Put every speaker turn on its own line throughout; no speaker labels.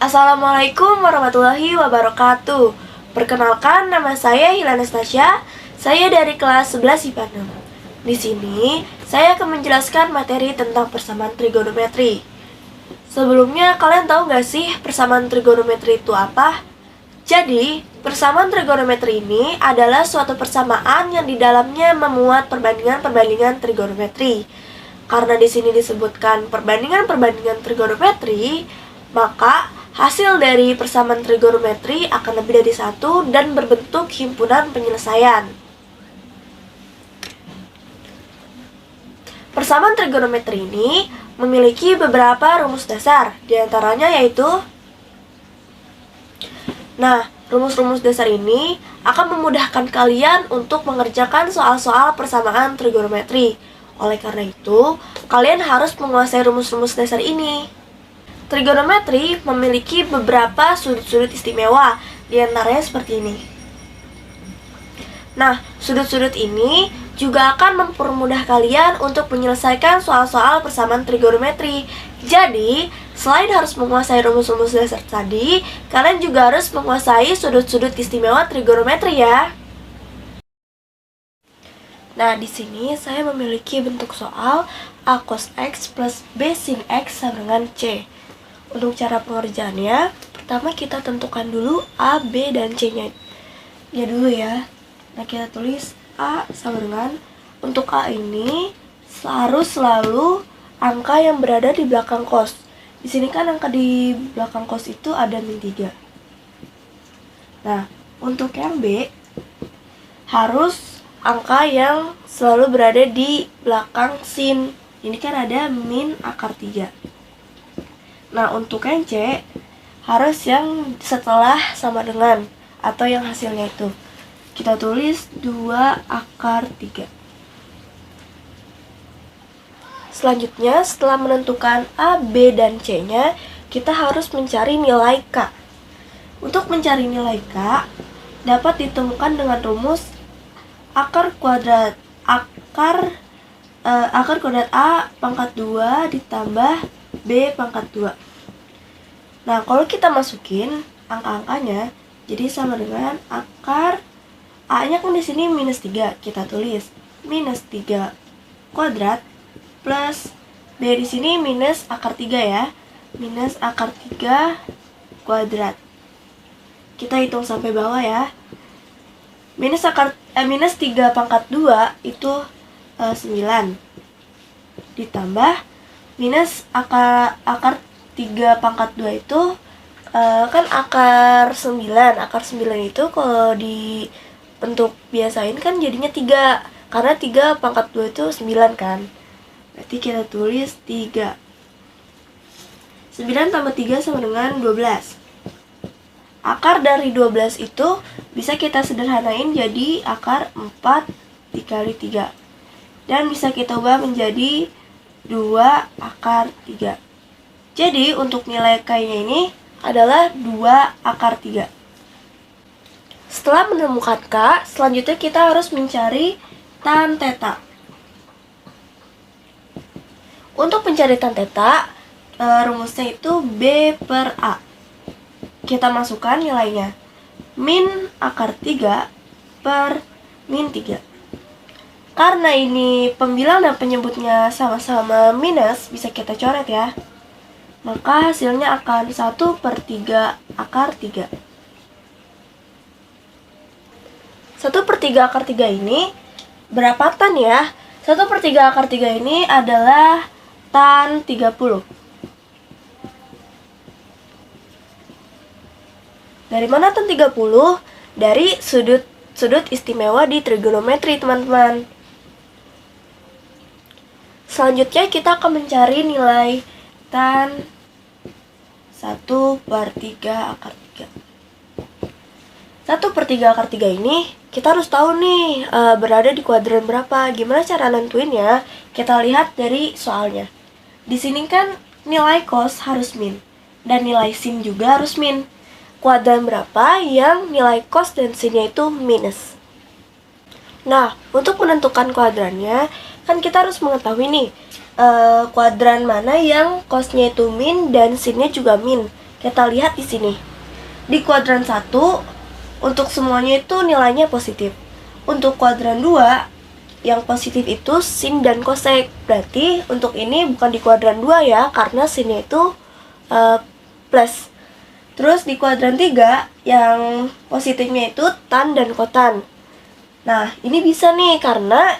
Assalamualaikum warahmatullahi wabarakatuh. Perkenalkan, nama saya Hilana Stasya. Saya dari kelas 11 IPA 6. Di sini, saya akan menjelaskan materi tentang persamaan trigonometri. Sebelumnya, kalian tahu nggak sih persamaan trigonometri itu apa? Jadi, persamaan trigonometri ini adalah suatu persamaan yang di dalamnya memuat perbandingan-perbandingan trigonometri. Karena di sini disebutkan perbandingan-perbandingan trigonometri, maka hasil dari persamaan trigonometri akan lebih dari satu dan berbentuk himpunan penyelesaian. Persamaan trigonometri ini memiliki beberapa rumus dasar, diantaranya yaitu rumus-rumus dasar ini akan memudahkan kalian untuk mengerjakan soal-soal persamaan trigonometri. Oleh karena itu, kalian harus menguasai rumus-rumus dasar ini. Trigonometri memiliki beberapa sudut-sudut istimewa, diantaranya seperti ini. Sudut-sudut ini juga akan mempermudah kalian untuk menyelesaikan soal-soal persamaan trigonometri. Jadi, selain harus menguasai rumus-rumus dasar tadi, kalian juga harus menguasai sudut-sudut istimewa trigonometri ya. Di sini saya memiliki bentuk soal A cos X plus B sin X sama dengan C. Untuk cara pengerjaannya, pertama kita tentukan dulu A, B, dan C-nya dulu ya. Kita tulis A sama dengan, untuk A ini harus selalu angka yang berada di belakang cos. Di sini kan angka di belakang cos itu ada min 3. Untuk yang B, harus angka yang selalu berada di belakang sin. Ini kan ada min akar 3. Untuk yang C, harus yang setelah sama dengan atau yang hasilnya itu. Kita tulis 2 akar 3. Selanjutnya, setelah menentukan A, B, dan C-nya, kita harus mencari nilai K. Untuk mencari nilai K, dapat ditemukan dengan rumus akar kuadrat A pangkat 2 ditambah B pangkat 2. Kalau kita masukin angka-angkanya, jadi sama dengan akar A-nya kan di sini minus 3, kita tulis minus 3 kuadrat plus B di sini minus akar 3 ya, minus akar 3 kuadrat. Kita hitung sampai bawah ya. Minus 3 pangkat 2 itu 9 ditambah minus akar 3 pangkat 2 itu kan akar 9. Akar 9 itu kalau di bentuk biasain kan jadinya 3, karena 3 pangkat 2 itu 9 kan. Berarti kita tulis 3. 9 tambah 3 sama dengan 12. Akar dari 12 itu bisa kita sederhanain jadi akar 4 dikali 3. Dan bisa kita ubah menjadi 2 akar 3. Jadi untuk nilai K-nya ini adalah 2 akar 3. Setelah menemukan K, selanjutnya kita harus mencari tan theta. Untuk mencari tan theta, rumusnya itu B per A. Kita masukkan nilainya. Min akar 3 per min 3. Karena ini pembilang dan penyebutnya sama-sama minus, bisa kita coret ya. Maka hasilnya akan 1/3 akar 3. 1/3 akar 3 ini berapa tan ya? 1/3 akar 3 ini adalah tan 30. Dari mana tan 30? Dari sudut istimewa di trigonometri, teman-teman. Selanjutnya kita akan mencari nilai tan 1/3 akar 3. 1/3 akar 3 ini kita harus tahu nih berada di kuadran berapa. Gimana cara nentuinnya? Kita lihat dari soalnya. Di sini kan nilai cos harus min dan nilai sin juga harus min. Kuadran berapa yang nilai cos dan sinnya itu minus? Untuk menentukan kuadrannya, kan kita harus mengetahui nih kuadran mana yang cosnya itu min dan sinnya juga min. Kita lihat di sini. Di kuadran 1, untuk semuanya itu nilainya positif. Untuk kuadran 2, yang positif itu sin dan kosek. Berarti untuk ini bukan di kuadran 2 ya, karena sinnya itu plus. Terus di kuadran 3, yang positifnya itu tan dan kotan. Nah, ini bisa nih karena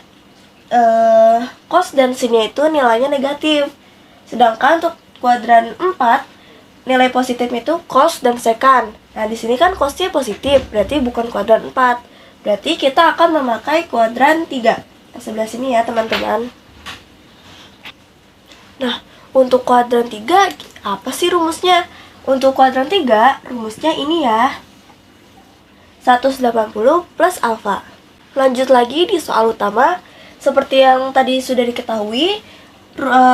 cos dan sinnya itu nilainya negatif. Sedangkan untuk kuadran 4, nilai positifnya itu cos dan sekan. Nah, di sini kan cosnya positif, berarti bukan kuadran 4. Berarti kita akan memakai kuadran 3. Nah, sebelah sini ya, teman-teman. Nah, untuk kuadran 3, apa sih rumusnya? Untuk kuadran 3, rumusnya ini ya. 180 plus alfa. Lanjut lagi di soal utama. Seperti yang tadi sudah diketahui,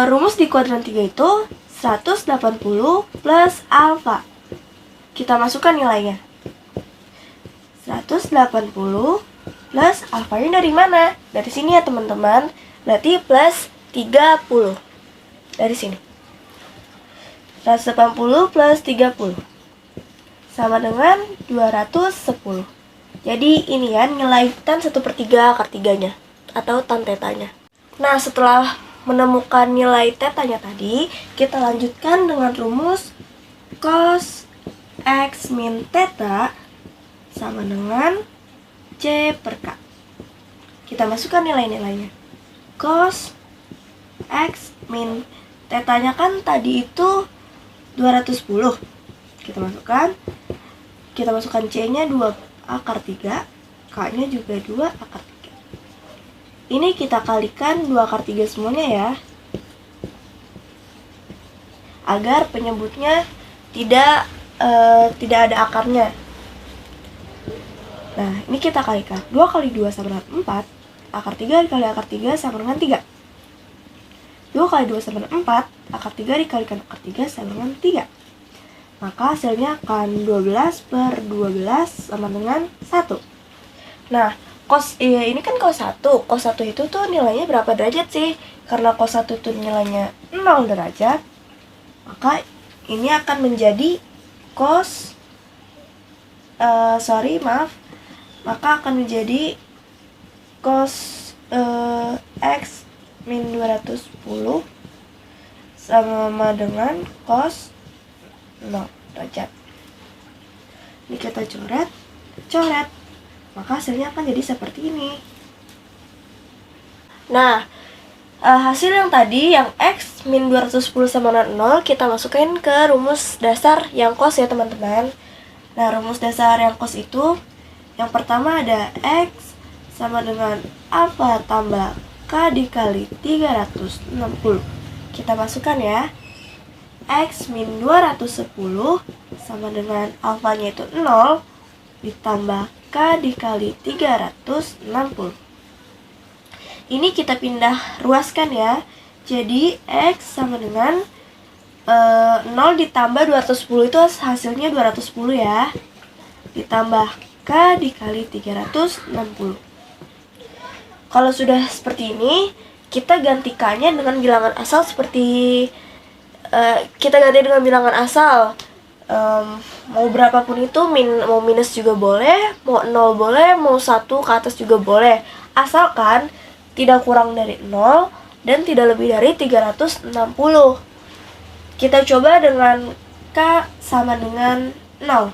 rumus di kuadran 3 itu 180 plus alfa. Kita masukkan nilainya. 180 plus alfanya dari mana? Dari sini ya teman-teman. Berarti plus 30. Dari sini. 180 plus 30 sama dengan 210. Jadi ini ya nilai tan 1/3 akar 3-nya atau tan tetanya. Nah, setelah menemukan nilai tetanya tadi, kita lanjutkan dengan rumus cos x min theta sama dengan C per K. Kita masukkan nilai-nilainya. Cos x min tetanya kan tadi itu 210. Kita masukkan C-nya 2 akar 3, K-nya juga 2 akar 3. Ini kita kalikan 2 akar 3 semuanya ya, agar penyebutnya tidak ada akarnya. Nah, ini kita kalikan. 2 kali 2 sama dengan 4. Akar 3 dikali akar 3 sama dengan 3. 2 kali 2 sama dengan 4. Akar 3 dikalikan akar 3 sama dengan 3. Maka hasilnya akan 12 per 12 sama dengan 1. Nah, ini kan cos 1. Cos 1 itu tuh nilainya berapa derajat sih? Karena cos 1 tuh nilainya 0 derajat, maka ini akan menjadi maka akan menjadi cos x min 210 sama dengan cos 0 derajat. Ini kita coret, maka hasilnya akan jadi seperti ini. Nah, hasil yang tadi yang x min 210 sama dengan 0 kita masukkan ke rumus dasar yang cos ya teman-teman. Nah, rumus dasar yang cos itu yang pertama ada x sama dengan alfa tambah k dikali 360. Kita masukkan ya. X min 210 sama dengan alfanya itu 0 ditambah k dikali 360. Ini kita pindah ruaskan ya. Jadi X sama dengan 0 ditambah 210 itu hasilnya 210 ya. Ditambah k dikali 360. Kalau sudah seperti ini, kita ganti k-nya dengan bilangan asal seperti kita ganti dengan bilangan asal. Mau berapapun itu, mau minus juga boleh, mau 0 boleh, mau 1 ke atas juga boleh, asalkan tidak kurang dari 0 dan tidak lebih dari 360. Kita coba dengan k sama dengan 0,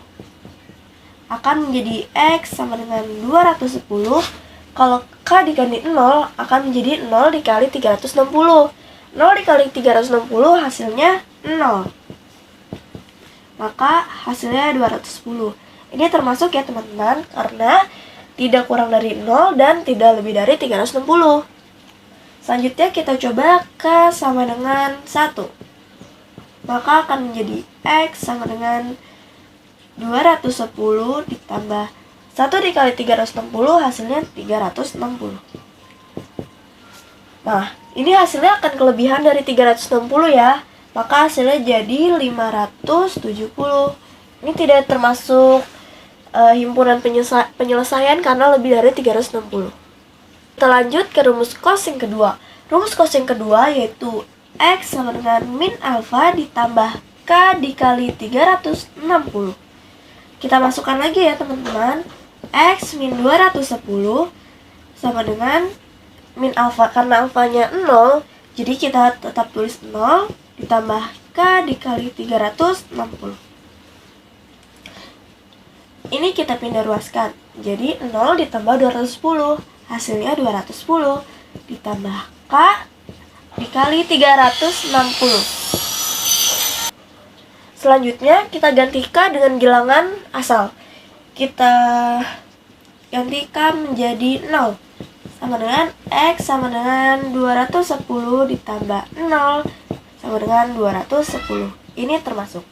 akan menjadi x sama dengan 210. Kalau k diganti 0 akan menjadi 0 dikali 360. 0 dikali 360 hasilnya 0. Maka hasilnya 210. Ini termasuk ya teman-teman, karena tidak kurang dari 0 dan tidak lebih dari 360. Selanjutnya kita coba k sama dengan 1. Maka akan menjadi x sama dengan 210 ditambah 1 dikali 360 hasilnya 360. Nah, ini hasilnya akan kelebihan dari 360 ya. Maka hasilnya jadi 570. Ini tidak termasuk himpunan penyelesaian karena lebih dari 360. Kita lanjut ke rumus cos yang kedua. Rumus cos yang kedua yaitu x sama dengan min alfa ditambah k K dikali 360. Kita masukkan lagi ya teman-teman. X min 210 sama dengan min alfa. Karena alfanya 0, jadi kita tetap tulis 0 ditambah K dikali 360. Ini kita pindah ruaskan. Jadi 0 ditambah 210. Hasilnya 210 ditambah K dikali 360. Selanjutnya kita ganti K dengan bilangan asal. Kita ganti K menjadi 0. Sama dengan X sama dengan 210 ditambah 0 sama dengan 210. Ini termasuk.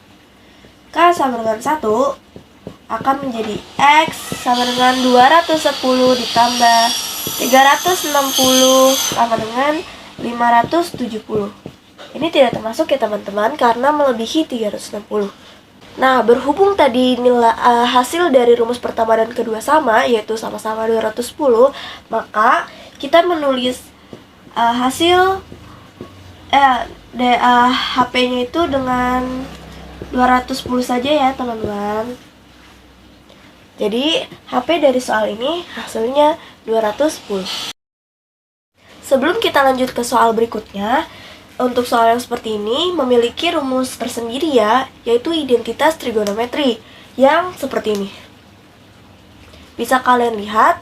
K sama dengan 1 akan menjadi X sama dengan 210 ditambah 360 sama dengan 570. Ini tidak termasuk ya teman-teman karena melebihi 360. Nah, berhubung tadi nilai hasil dari rumus pertama dan kedua sama, yaitu sama-sama 210, maka kita menulis hasil HP-nya itu dengan 210 saja ya teman-teman. Jadi HP dari soal ini hasilnya 210. Sebelum kita lanjut ke soal berikutnya, untuk soal yang seperti ini memiliki rumus tersendiri ya, yaitu identitas trigonometri yang seperti ini. Bisa kalian lihat,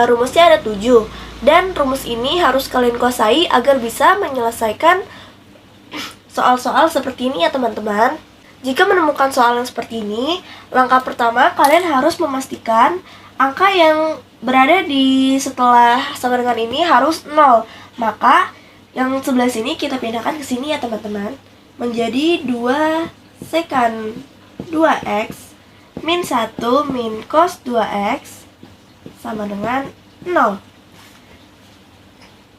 rumusnya ada 7, dan rumus ini harus kalian kuasai agar bisa menyelesaikan soal-soal seperti ini ya teman-teman. Jika menemukan soal yang seperti ini, langkah pertama kalian harus memastikan angka yang berada di setelah sama dengan ini harus 0. Maka yang sebelah sini kita pindahkan ke sini ya teman-teman. Menjadi 2 sekan 2x min 1 min cos 2x sama dengan 0.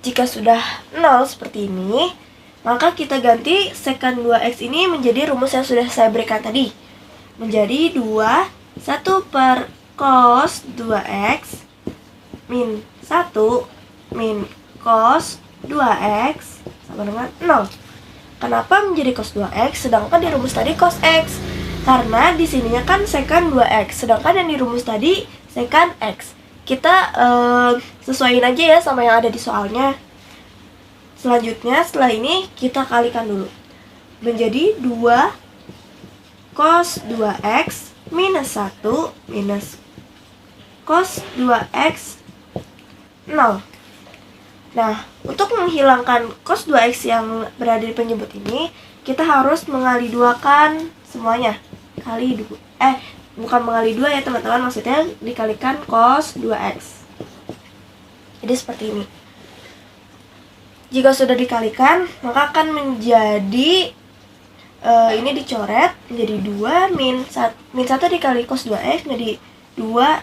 Jika sudah 0 seperti ini, maka kita ganti sekan 2x ini menjadi rumus yang sudah saya berikan tadi. Menjadi 2, 1 per cos 2x min 1 min cos 2x sama dengan 0. Kenapa menjadi cos 2x sedangkan di rumus tadi cos x? Karena di sininya kan sekan 2x, sedangkan yang di rumus tadi sekan x. Kita sesuaiin aja ya sama yang ada di soalnya. Selanjutnya setelah ini kita kalikan dulu. Menjadi 2 cos 2x minus 1 minus cos 2x 0. Nah, untuk menghilangkan cos 2x yang berada di penyebut ini, kita harus mengali duakan semuanya. Bukan mengali dua ya teman-teman, maksudnya dikalikan cos 2x. Jadi seperti ini. Jika sudah dikalikan, maka akan menjadi ini dicoret menjadi 2 min 1 dikali cos 2x menjadi 2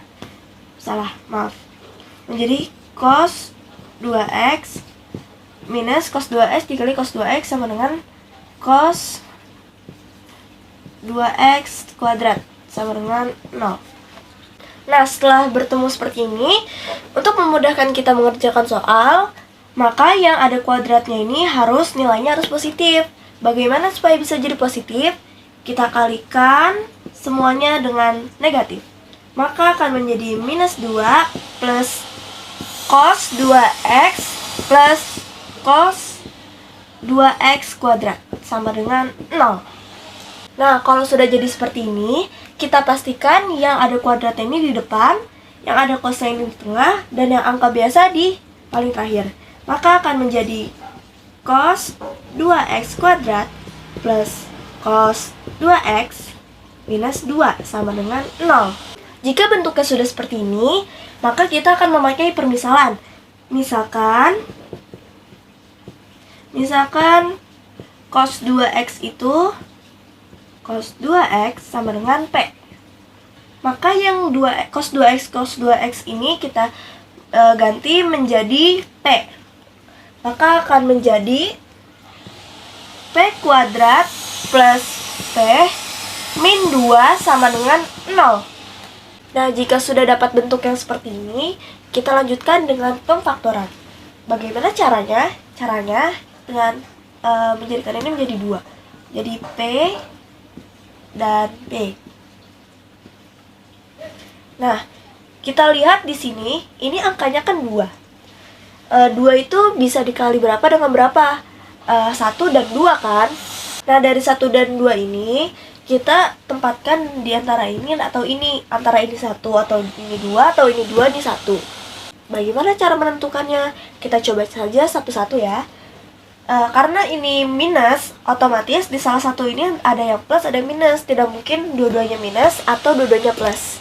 menjadi cos 2x minus cos 2x dikali cos 2x sama dengan cos 2x kuadrat sama dengan 0. Nah, setelah bertemu seperti ini, untuk memudahkan kita mengerjakan soal, maka yang ada kuadratnya ini nilainya harus positif. Bagaimana supaya bisa jadi positif? Kita kalikan semuanya dengan negatif. Maka akan menjadi minus 2 plus cos 2x plus cos 2x kuadrat sama dengan 0. Nah, kalau sudah jadi seperti ini, kita pastikan yang ada kuadratnya ini di depan, yang ada cosnya ini di tengah, dan yang angka biasa di paling terakhir. Maka akan menjadi cos 2x kuadrat plus cos 2x minus 2 sama dengan 0. Jika bentuknya sudah seperti ini, maka kita akan memakai permisalan. Misalkan cos 2x itu cos 2x sama dengan P. Maka yang cos 2x ini kita ganti menjadi P. Maka akan menjadi P kuadrat plus P min 2 sama dengan 0. Nah, jika sudah dapat bentuk yang seperti ini, kita lanjutkan dengan pemfaktoran. Bagaimana caranya? Caranya dengan menjadikan ini menjadi 2. Jadi P dan B. Nah, kita lihat di sini, ini angkanya kan 2. 2 itu bisa dikali berapa dengan berapa? 1 dan 2 kan? Nah, dari 1 dan 2 ini, kita tempatkan di antara ini atau ini. Antara ini 1 atau ini 2 atau ini 2, ini 1. Bagaimana cara menentukannya? Kita coba saja satu-satu ya. Karena ini minus, otomatis di salah satu ini ada yang plus, ada yang minus. Tidak mungkin dua-duanya minus atau dua-duanya plus.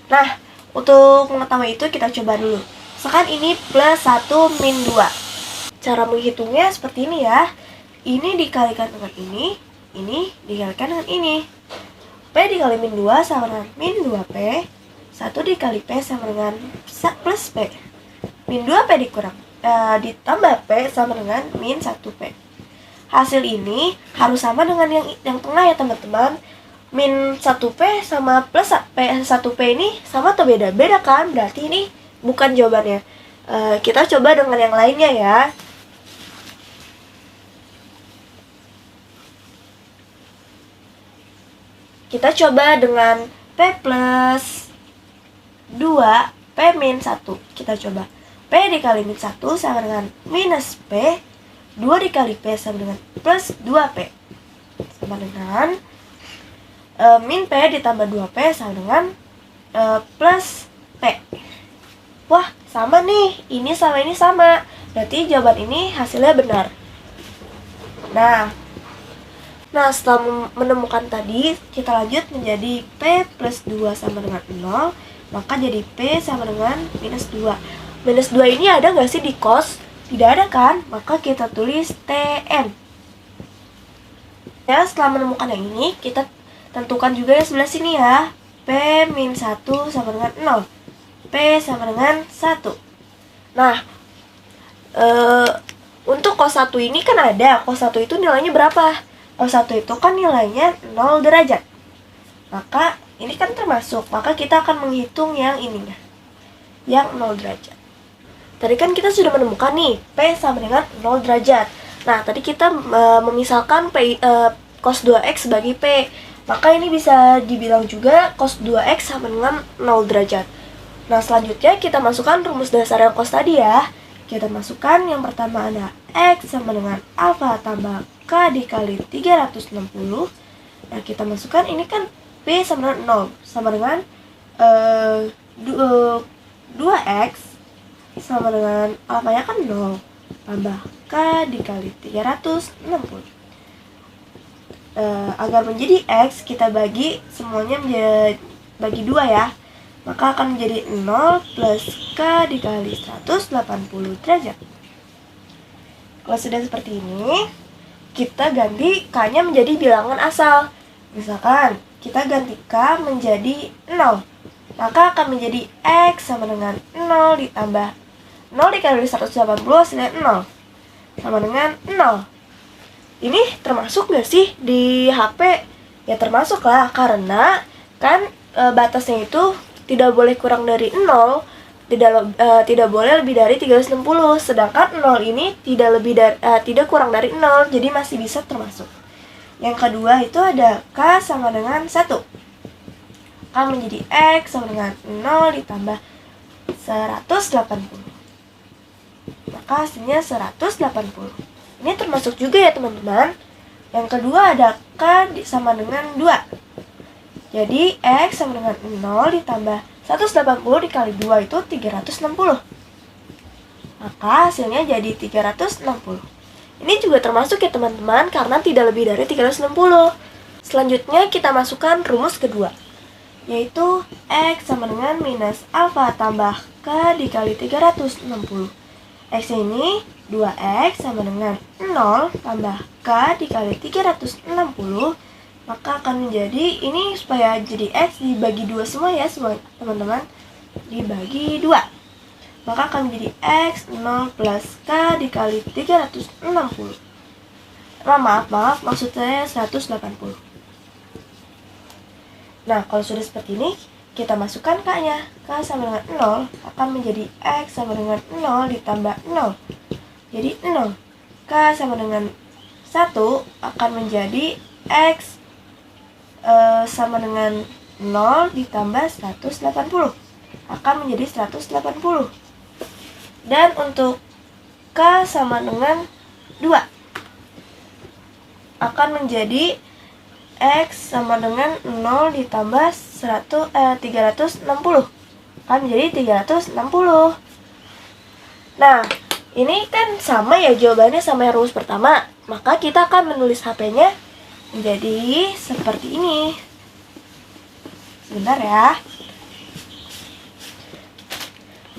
Nah, untuk mengetahui itu kita coba dulu. Misalkan ini plus 1 min 2. Cara menghitungnya seperti ini ya. Ini dikalikan dengan ini dikalikan dengan ini. P dikali min 2 sama dengan min 2P. 1 dikali P sama dengan plus P. Min 2P ditambah P sama dengan min 1P. Hasil ini harus sama dengan yang tengah ya teman-teman. Min 1P sama plus P1P ini sama atau beda? Beda kan? Berarti ini bukan jawabannya. Kita coba dengan yang lainnya ya. Kita coba dengan P plus 2, P min 1. Kita coba. P dikali min 1 sama dengan minus P. 2 dikali P sama dengan plus 2P. Sama dengan min P ditambah 2P sama dengan plus P. Wah, sama nih. Ini sama ini sama. Berarti jawaban ini hasilnya benar. Nah, setelah menemukan tadi, kita lanjut menjadi P plus 2 sama dengan 0. Maka jadi P sama dengan minus 2. Minus 2 ini ada nggak sih di kos? Tidak ada kan? Maka kita tulis TN. Ya, setelah menemukan yang ini, kita tentukan juga yang sebelah sini ya. P min 1 sama dengan 0. P sama dengan 1. Nah, untuk cos 1 ini kan ada. Cos 1 itu nilainya berapa? Cos 1 itu kan nilainya 0 derajat. Maka ini kan termasuk. Maka kita akan menghitung yang ininya. Yang 0 derajat. Tadi kan kita sudah menemukan nih. P sama dengan 0 derajat. Nah, tadi kita memisalkan cos 2X sebagai P. Maka ini bisa dibilang juga cos 2X sama dengan 0 derajat. Nah, selanjutnya kita masukkan rumus dasar yang cos tadi ya. Kita masukkan yang pertama ada X sama dengan alfa tambah K dikali 360. Nah, kita masukkan ini kan P sama dengan 0. Sama dengan 2X sama dengan alfanya kan 0. Tambah K dikali 360. Agar menjadi X, kita bagi semuanya bagi 2 ya. Maka akan menjadi 0 plus K dikali 180 derajat. Kalau sudah seperti ini, kita ganti K-nya menjadi bilangan asal. Misalkan, kita ganti K menjadi 0. Maka akan menjadi X sama dengan 0 ditambah 0 dikali 180 hasilnya 0. Sama dengan 0. Ini termasuk gak sih di HP? Ya termasuk lah, karena kan batasnya itu tidak boleh kurang dari 0, tidak boleh lebih dari 360. Sedangkan 0 ini tidak kurang dari 0, jadi masih bisa termasuk. Yang kedua itu ada K sama dengan 1. K menjadi X sama dengan 0 ditambah 180. Maka hasilnya 180. Ini termasuk juga ya teman-teman. Yang kedua ada K sama dengan 2. Jadi X sama dengan 0 ditambah 180 dikali 2 itu 360. Maka hasilnya jadi 360. Ini juga termasuk ya teman-teman karena tidak lebih dari 360. Selanjutnya kita masukkan rumus kedua, yaitu X sama dengan minus alfa tambah K dikali 360. X ini 2X sama dengan 0 tambah K dikali 360. Maka akan menjadi, ini supaya jadi X dibagi 2 semua ya semua teman-teman. Dibagi 2. Maka akan menjadi X 0 plus K dikali 360. Maaf, maksud saya 180. Nah, kalau sudah seperti ini, kita masukkan K-nya. K sama dengan 0 akan menjadi X sama dengan 0 ditambah 0. Jadi 0. K sama dengan 1 akan menjadi X sama dengan 0 ditambah 180 akan menjadi 180. Dan untuk K sama dengan 2 akan menjadi X sama dengan 0 ditambah 360 akan menjadi 360. Nah, ini kan sama ya, jawabannya sama yang rumus pertama. Maka kita akan menulis HP-nya menjadi seperti ini. Sebentar ya.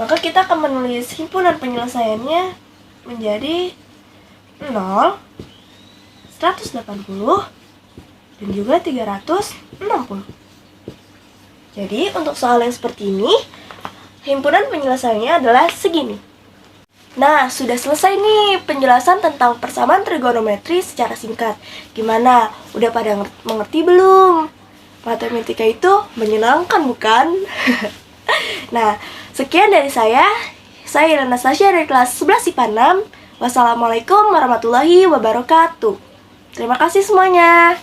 Maka kita akan menulis himpunan penyelesaiannya menjadi 0, 180, dan juga 360. Jadi untuk soal yang seperti ini, himpunan penyelesaiannya adalah segini. Nah, sudah selesai nih penjelasan tentang persamaan trigonometri secara singkat. Gimana? Udah pada mengerti belum? Matematika itu menyenangkan, bukan? Nah, sekian dari saya. Saya Anastasia dari kelas 11 IPA 6. Wassalamualaikum warahmatullahi wabarakatuh. Terima kasih semuanya.